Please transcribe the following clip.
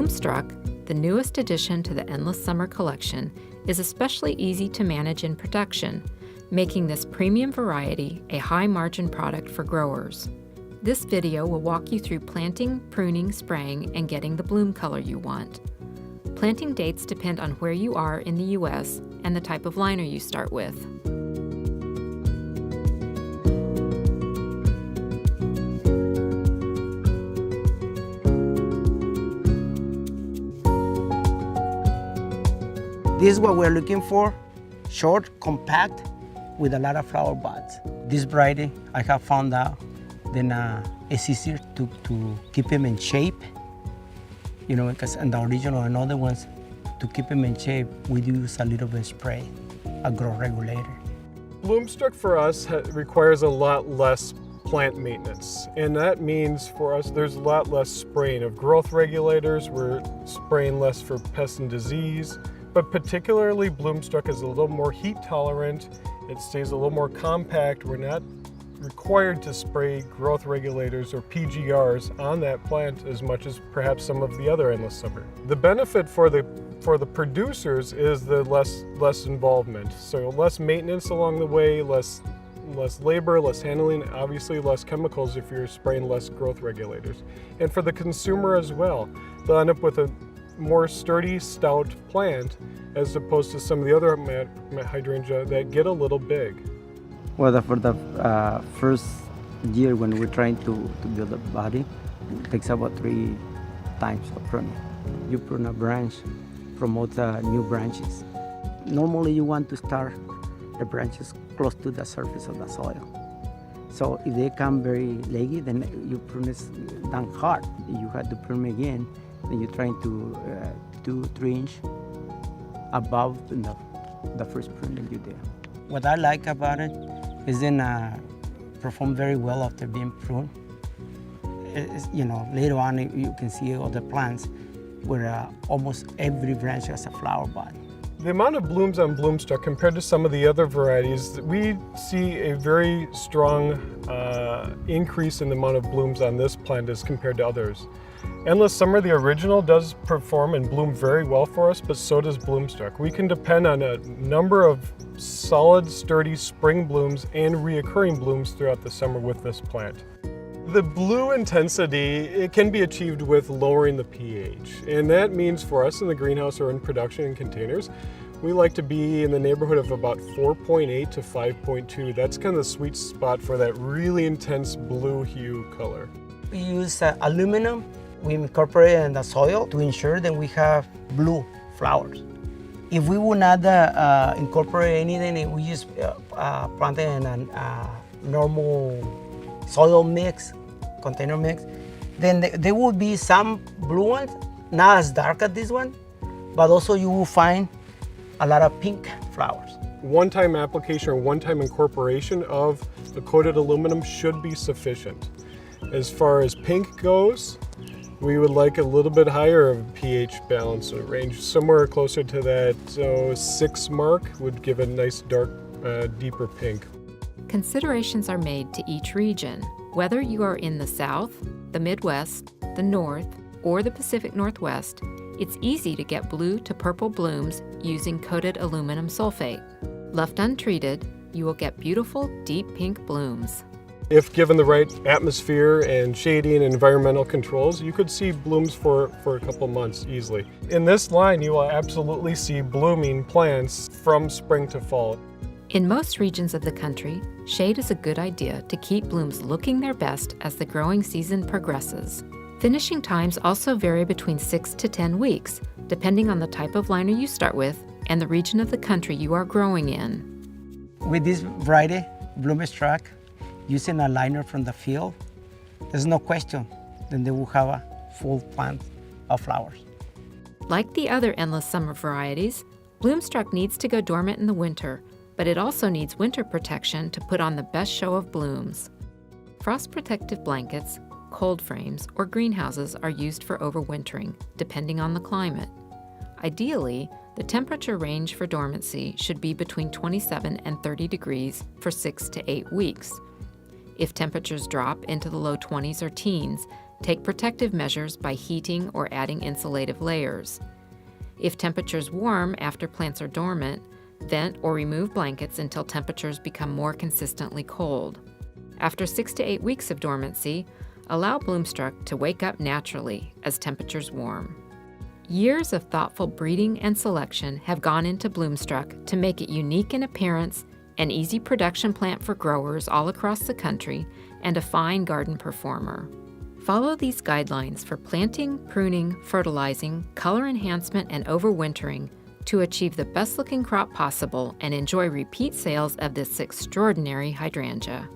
BloomStruck, the newest addition to the Endless Summer collection, is especially easy to manage in production, making this premium variety a high-margin product for growers. This video will walk you through planting, pruning, spraying, and getting the bloom color you want. Planting dates depend on where you are in the U.S. and the type of liner you start with. This is what we're looking for: short, compact, with a lot of flower buds. This variety, I have found out, then it's easier to keep them in shape. You know, because in the original and other ones, to keep them in shape, we use a little bit of spray, a growth regulator. BloomStruck for us requires a lot less plant maintenance, and that means for us there's a lot less spraying of growth regulators. We're spraying less for pests and disease, but particularly BloomStruck is a little more heat tolerant. It stays a little more compact. We're not required to spray growth regulators or PGRs on that plant as much as perhaps some of the other Endless Summer. The benefit for the producers is the less involvement. So less maintenance along the way, less labor, less handling, obviously less chemicals if you're spraying less growth regulators. And for the consumer as well, they'll end up with a more sturdy, stout plant as opposed to some of the other hydrangea that get a little big. Well, for the first year when we're trying to build a body, it takes about 3 times of pruning. You prune a branch, promote new branches. Normally you want to start the branches close to the surface of the soil. So if they come very leggy, then you prune it down hard. You have to prune again, then you're trying to 2-3 inch above the first prune that you did. What I like about it is then perform very well after being pruned. You know, later on you can see all the plants where almost every branch has a flower bud. The amount of blooms on BloomStruck compared to some of the other varieties, we see a very strong increase in the amount of blooms on this plant as compared to others. Endless Summer, the original, does perform and bloom very well for us, but so does BloomStruck. We can depend on a number of solid, sturdy spring blooms and reoccurring blooms throughout the summer with this plant. The blue intensity, it can be achieved with lowering the pH, and that means for us in the greenhouse or in production in containers, we like to be in the neighborhood of about 4.8 to 5.2. That's kind of the sweet spot for that really intense blue hue color. We use aluminum. We incorporate it in the soil to ensure that we have blue flowers. If we would not incorporate anything, we just plant it in a normal soil mix, container mix, then there will be some blue ones, not as dark as this one, but also you will find a lot of pink flowers. One-time application or one-time incorporation of the coated aluminum should be sufficient. As far as pink goes, we would like a little bit higher of pH balance range, somewhere closer to that 6 mark would give a nice dark, deeper pink. Considerations are made to each region. Whether you are in the South, the Midwest, the North, or the Pacific Northwest, it's easy to get blue to purple blooms using coated aluminum sulfate. Left untreated, you will get beautiful, deep pink blooms. If given the right atmosphere and shading and environmental controls, you could see blooms for a couple months easily. In this line, you will absolutely see blooming plants from spring to fall. In most regions of the country, shade is a good idea to keep blooms looking their best as the growing season progresses. Finishing times also vary between 6 to 10 weeks, depending on the type of liner you start with and the region of the country you are growing in. With this variety, BloomStruck, using a liner from the field, there's no question, then they will have a full plant of flowers. Like the other Endless Summer varieties, BloomStruck needs to go dormant in the winter, but it also needs winter protection to put on the best show of blooms. Frost protective blankets, cold frames, or greenhouses are used for overwintering, depending on the climate. Ideally, the temperature range for dormancy should be between 27 and 30 degrees for 6 to 8 weeks. If temperatures drop into the low 20s or teens, take protective measures by heating or adding insulative layers. If temperatures warm after plants are dormant, vent or remove blankets until temperatures become more consistently cold. After 6 to 8 weeks of dormancy, allow BloomStruck to wake up naturally as temperatures warm. Years of thoughtful breeding and selection have gone into BloomStruck to make it unique in appearance, an easy production plant for growers all across the country, and a fine garden performer. Follow these guidelines for planting, pruning, fertilizing, color enhancement, and overwintering to achieve the best-looking crop possible and enjoy repeat sales of this extraordinary hydrangea.